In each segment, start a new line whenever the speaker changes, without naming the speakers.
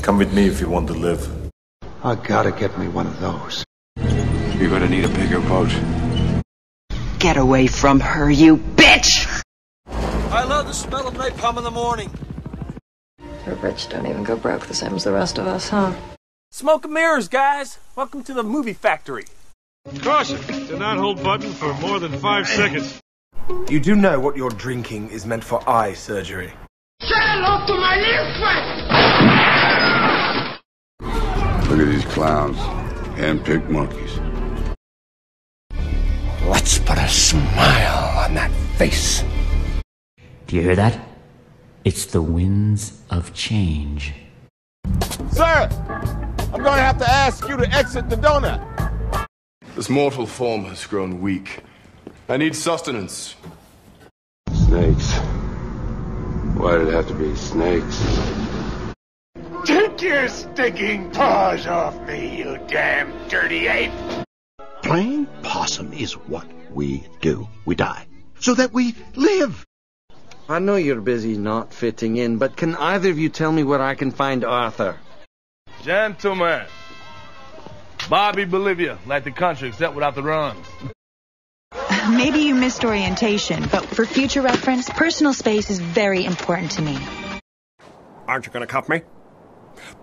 Come with me if you want to live.
I gotta get me one of those.
You're gonna need a bigger boat.
Get away from her, you bitch!
I love the smell of napalm in the morning.
The rich don't even go broke the same as the rest of us, huh?
Smoke and mirrors, guys. Welcome to the movie factory.
Caution, do not hold button for more than 5 seconds.
You do know what you're drinking is meant for eye surgery.
Say hello to my little friend!
Look at these clowns. Hand-picked monkeys.
Let's put a smile on that face.
Do you hear that? It's the winds of change.
Sir, I'm going to have to ask you to exit the donut.
This mortal form has grown weak. I need sustenance.
Snakes. Why did it have to be snakes?
Take your stinking paws off me, you damn dirty ape!
Playing possum is what we do. We die so that we live.
I know you're busy not fitting in, but can either of you tell me where I can find Arthur?
Gentlemen. Bobby Bolivia, like the country, except without the runs.
Maybe you missed orientation, but for future reference, personal space is very important to me.
Aren't you gonna cuff me?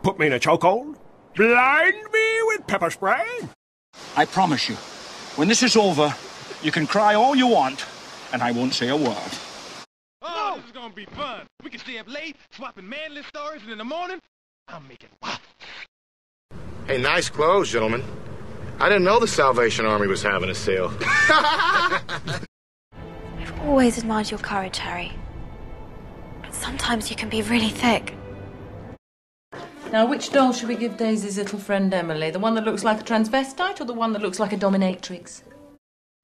Put me in a chokehold? Blind me with pepper spray?
I promise you, when this is over, you can cry all you want, and I won't say a word.
Oh, this is gonna be fun. We can stay up late, swapping manly stories, and in the morning, I'm making waffles.
Hey, nice clothes, gentlemen. I didn't know the Salvation Army was having a sale.
I've always admired your courage, Harry. But sometimes you can be really thick.
Now, which doll should we give Daisy's little friend Emily? The one that looks like a transvestite or the one that looks like a dominatrix?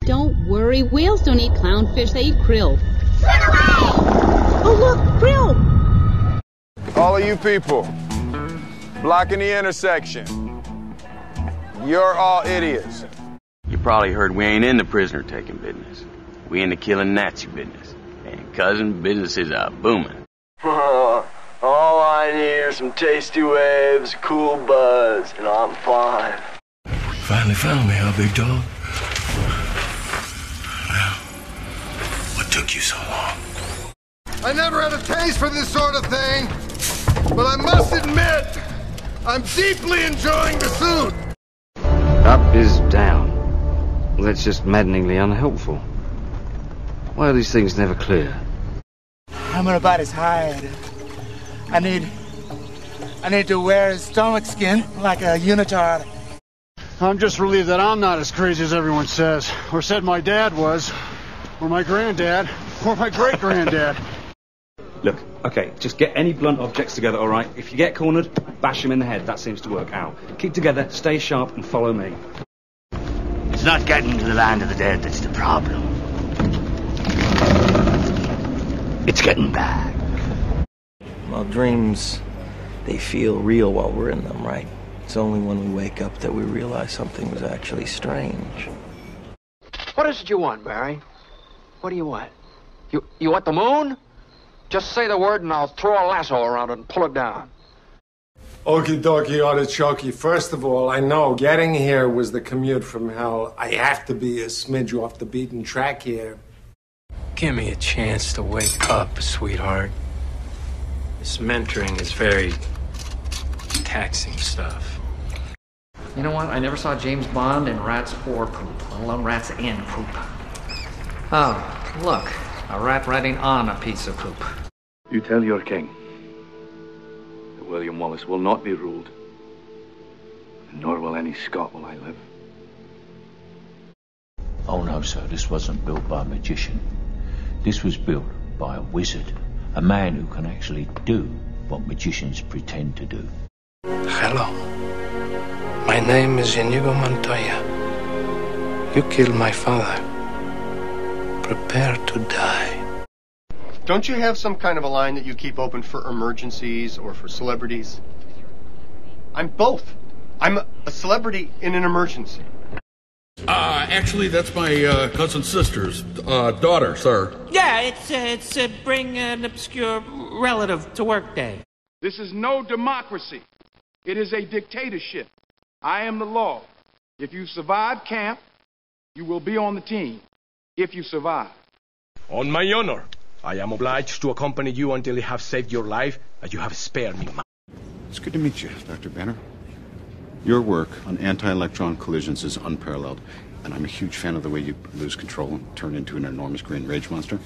Don't worry, whales don't eat clownfish, they eat krill. Run away! Oh, look, krill!
All of you people, blocking the intersection. You're all idiots.
You probably heard we ain't in the prisoner-taking business. We in the killing Nazi business. And, cousin, business is booming.
All I need are some tasty waves, cool buzz, and I'm fine.
Finally found me, huh, big dog? Well, what took you so long?
I never had a taste for this sort of thing, but I must admit, I'm deeply enjoying the suit.
Up is down. That's just maddeningly unhelpful. Why are these things never clear?
I'm about as hired. I need to wear a stomach skin like a unitard.
I'm just relieved that I'm not as crazy as everyone says, or said my dad was, or my granddad, or my great-granddad.
Look, okay, just get any blunt objects together, all right? If you get cornered, bash him in the head. That seems to work out. Keep together, stay sharp, and follow me.
It's not getting to the land of the dead that's the problem. It's getting back.
Well, dreams, they feel real while we're in them, right? It's only when we wake up that we realize something was actually strange.
What is it you want, Barry? What do you want? You want the moon? Just say the word and I'll throw a lasso around it and pull it down.
Okie dokie artichoke. First of all, I know getting here was the commute from hell. I have to be a smidge off the beaten track here.
Give me a chance to wake up, sweetheart. This mentoring is very taxing stuff.
You know what? I never saw James Bond in rats or poop, let alone rats and poop. Oh, look. A rat riding on a piece of poop.
You tell your king that William Wallace will not be ruled, nor will any Scot while I live.
Oh no, sir, this wasn't built by a magician. This was built by a wizard, a man who can actually do what magicians pretend to do.
Hello. My name is Inigo Montoya. You killed my father. Prepare to die.
Don't you have some kind of a line that you keep open for emergencies or for celebrities? I'm both. I'm a celebrity in an emergency.
Actually, that's my cousin's sister's daughter, sir.
Yeah, it's bring an obscure relative to work day.
This is no democracy.
It is a dictatorship. I am the law. If you survive camp, you will be on the team. If you survive.
On my honor, I am obliged to accompany you until you have saved your life and you have spared me.
It's good to meet you, Dr. Banner. Your work on anti-electron collisions is unparalleled, and I'm a huge fan of the way you lose control and turn into an enormous green rage monster.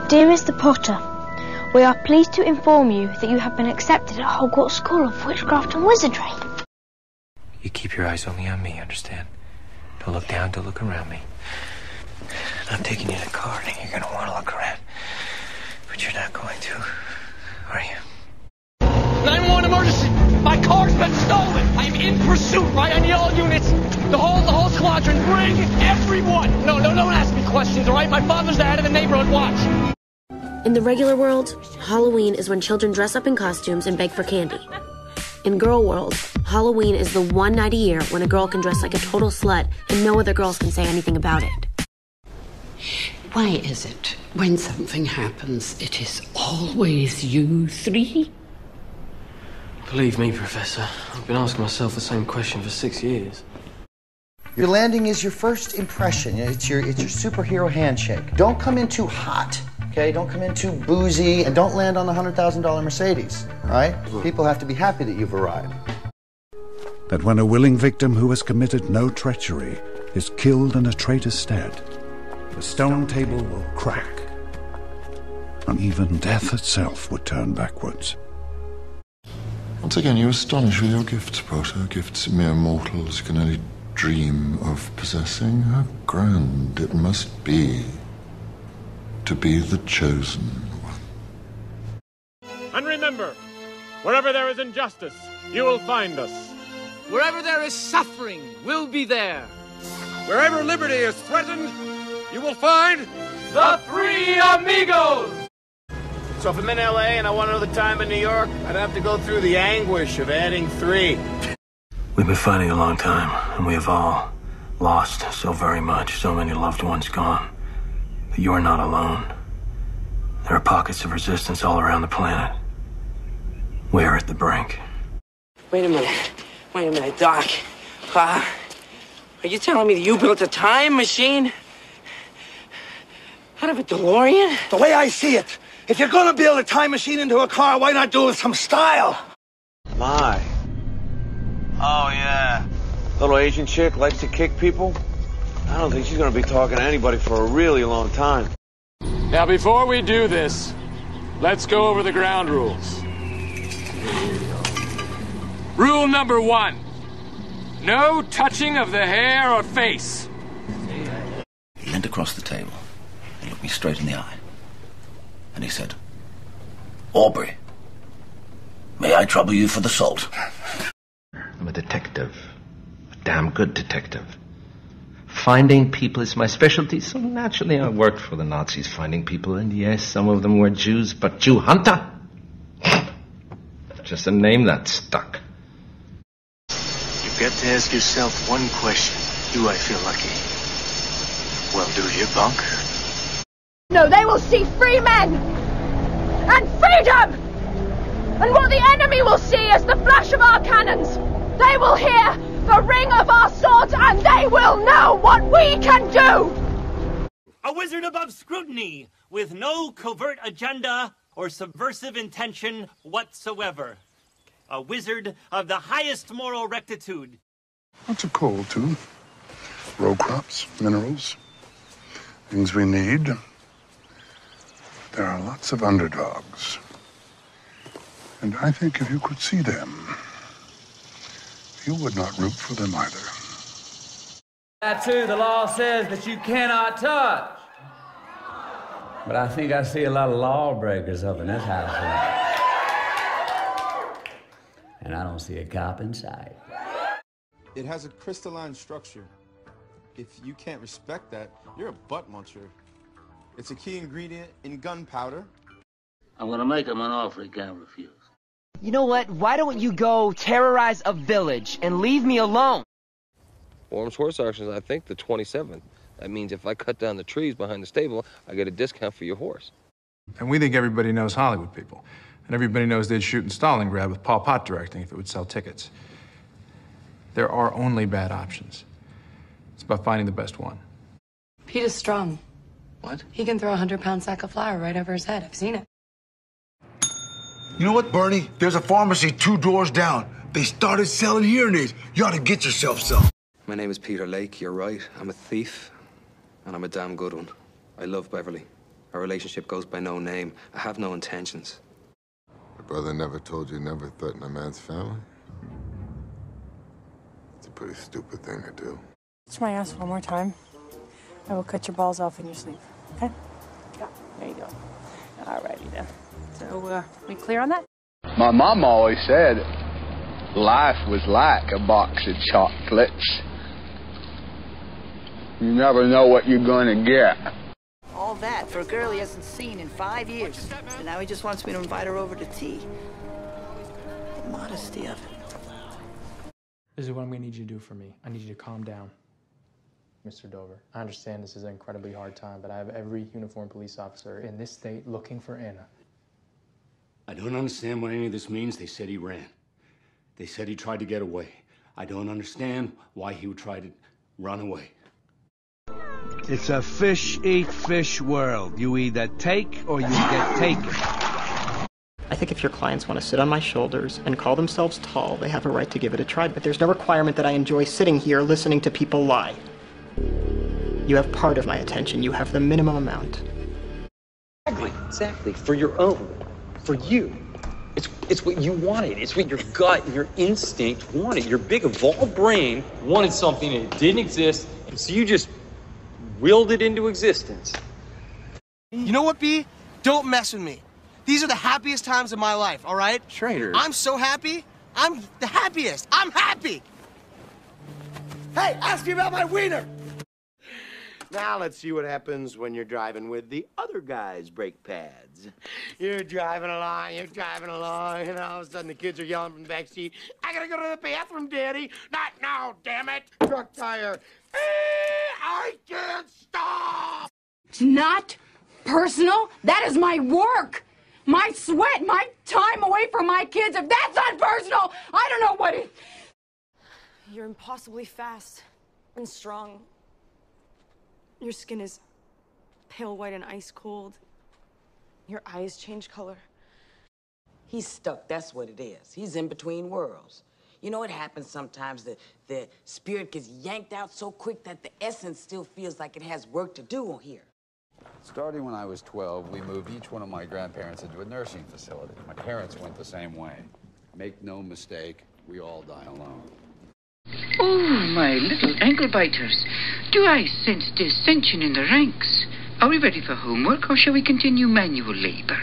Dear Mr. Potter, we are pleased to inform you that you have been accepted at Hogwarts School of Witchcraft and Wizardry.
You keep your eyes only on me, understand? Don't look down, don't look around me. I'm taking you to the car, and you're gonna want to look around. But you're not going to, are you?
911 emergency! My car's been stolen! I'm in pursuit, right? I need all units! The whole squadron, bring everyone! No, don't ask me questions, all right? My father's the head of the neighborhood watch!
In the regular world, Halloween is when children dress up in costumes and beg for candy. In girl world, Halloween is the one night a year when a girl can dress like a total slut and no other girls can say anything about it.
Why is it when something happens, it is always you three?
Believe me, Professor, I've been asking myself the same question for 6 years.
Your landing is your first impression. It's your superhero handshake. Don't come in too hot, okay? Don't come in too boozy, and don't land on the $100,000 Mercedes, all right? People have to be happy that you've arrived.
That when a willing victim who has committed no treachery is killed in a traitor's stead, the stone table will crack, and even death itself would turn backwards.
Once again, you astonish with your gifts, Potter. Gifts mere mortals can only dream of possessing. How grand it must be to be the chosen one.
And remember, wherever there is injustice, you will find us.
Wherever there is suffering, we'll be there.
Wherever liberty is threatened, you will find
the Three Amigos!
So if I'm in L.A. and I want another time in New York, I'd have to go through the anguish of adding 3.
We've been fighting a long time, and we have all lost so very much, so many loved ones gone. But you are not alone. There are pockets of resistance all around the planet. We are at the brink.
Wait a minute, Doc. Are you telling me that you built a time machine? Out of a DeLorean?
The way I see it, if you're gonna build a time machine into a car, why not do it with some style?
My. Oh, yeah. Little Asian chick likes to kick people. I don't think she's gonna be talking to anybody for a really long time.
Now, before we do this, let's go over the ground rules. Rule number 1. No touching of the hair or face.
He leaned across the table and looked me straight in the eye. And he said, "Aubrey, may I trouble you for the salt?"
I'm a detective. A damn good detective. Finding people is my specialty, so naturally I worked for the Nazis finding people, and yes, some of them were Jews, but Jew hunter? Just a name that stuck.
You've got to ask yourself one question. Do I feel lucky? Well, do you, punk?
No, they will see free men and freedom! And what the enemy will see is the flash of our cannons. They will hear the ring of our swords, and they will know what we can do!
A wizard above scrutiny, with no covert agenda or subversive intention whatsoever. A wizard of the highest moral rectitude.
What's it called, too? Row crops, minerals, things we need. There are lots of underdogs. And I think if you could see them, you would not root for them either.
That too, the law says that you cannot touch. But I think I see a lot of lawbreakers up in this house tonight. And I don't see a cop in sight.
It has a crystalline structure. If you can't respect that, you're a butt muncher. It's a key ingredient in gunpowder.
I'm gonna make him an offer he can't refuse.
You know what? Why don't you go terrorize a village and leave me alone?
Worms horse auctions, I think the 27th. That means if I cut down the trees behind the stable, I get a discount for your horse.
And we think everybody knows Hollywood people.
And everybody knows they'd shoot in Stalingrad with Pol Pot directing if it would sell tickets. There are only bad options. It's about finding the best one.
Pete is strong.
What?
He can throw a 100-pound sack of flour right over his head. I've seen it.
You know what, Bernie? There's a pharmacy 2 doors down. They started selling hearing aids. You ought to get yourself some.
My name is Peter Lake. You're right. I'm a thief, and I'm a damn good one. I love Beverly. Our relationship goes by no name. I have no intentions.
Your brother never told you never threaten a man's family? It's a pretty stupid thing to do.
Touch my ass one more time. I will cut your balls off in your sleeve. Okay? Yeah, there you go. All righty then. So, we clear on that?
My mom always said life was like a box of chocolates. You never know what you're gonna get.
All that for a girl he hasn't seen in 5 years. And now he just wants me to invite her over to tea. The modesty of it.
This is what I'm gonna need you to do for me. I need you to calm down. Mr. Dover, I understand this is an incredibly hard time, but I have every uniformed police officer in this state looking for Anna.
I don't understand what any of this means. They said he ran. They said he tried to get away. I don't understand why he would try to run away.
It's a fish eat fish world. You either take or you get taken.
I think if your clients want to sit on my shoulders and call themselves tall, they have a right to give it a try, but there's no requirement that I enjoy sitting here listening to people lie. You have part of my attention. You have the minimum amount.
Exactly. For your own. For you. It's what you wanted. It's what your gut, your instinct wanted. Your big evolved brain wanted something that didn't exist, and so you just willed it into existence.
You know what, B? Don't mess with me. These are the happiest times of my life, all right?
Schrader.
I'm so happy. I'm the happiest. I'm happy. Hey, ask me about my wiener.
Now let's see what happens when you're driving with the other guy's brake pads. You're driving along, and all of a sudden the kids are yelling from the back seat, I gotta go to the bathroom, Daddy. Not now, damn it. Truck tire. I can't stop.
It's not personal. That is my work. My sweat, my time away from my kids. If that's not personal, I don't know what is. You're impossibly fast and strong. Your skin is pale white and ice cold. Your eyes change color.
He's stuck, that's what it is. He's in between worlds. You know, it happens sometimes that the spirit gets yanked out so quick that the essence still feels like it has work to do on here.
Starting when I was 12, we moved each one of my grandparents into a nursing facility. My parents went the same way. Make no mistake, we all die alone.
Oh, my little ankle biters. Do I sense dissension in the ranks? Are we ready for homework, or shall we continue manual labor?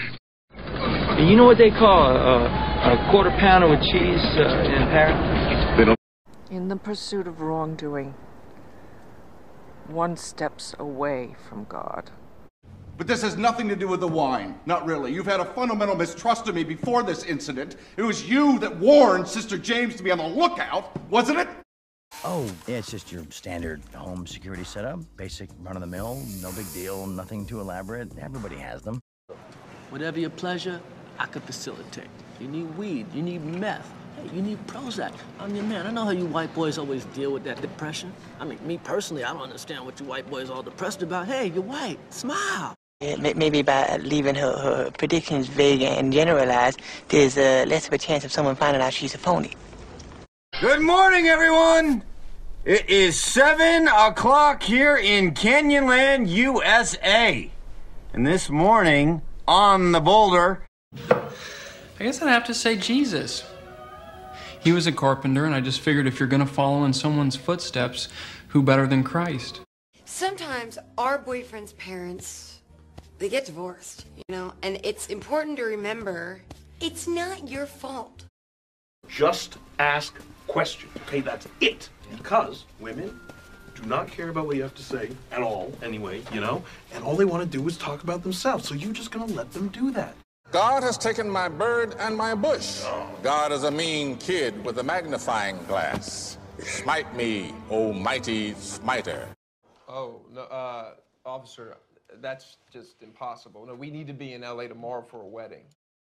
You know what they call a quarter pounder with cheese in Paris?
In the pursuit of wrongdoing, one steps away from God.
But this has nothing to do with the wine. Not really. You've had a fundamental mistrust of me before this incident. It was you that warned Sister James to be on the lookout, wasn't it?
Oh, yeah, it's just your standard home security setup. Basic run-of-the-mill, no big deal, nothing too elaborate. Everybody has them.
Whatever your pleasure, I can facilitate. You need weed, you need meth, hey, you need Prozac. I'm your man. I know how you white boys always deal with that depression. I mean, me personally, I don't understand what you white boys are all depressed about. Hey, you're white, smile.
Maybe by leaving her predictions vague and generalized, there's less of a chance of someone finding out she's a phony.
Good morning, everyone. It is 7 o'clock here in Canyonland, USA. And this morning, on the boulder...
I guess I'd have to say Jesus. He was a carpenter, and I just figured if you're gonna follow in someone's footsteps, who better than Christ?
Sometimes our boyfriend's parents, they get divorced, you know, and it's important to remember it's not your fault.
Just ask questions, okay? That's it. Because women do not care about what you have to say at all, anyway, you know? And all they want to do is talk about themselves, so you're just gonna let them do that.
God has taken my bird and my bush. God is a mean kid with a magnifying glass. Smite me, O mighty smiter.
Oh, no, officer, that's just impossible. No, we need to be in LA tomorrow for a wedding.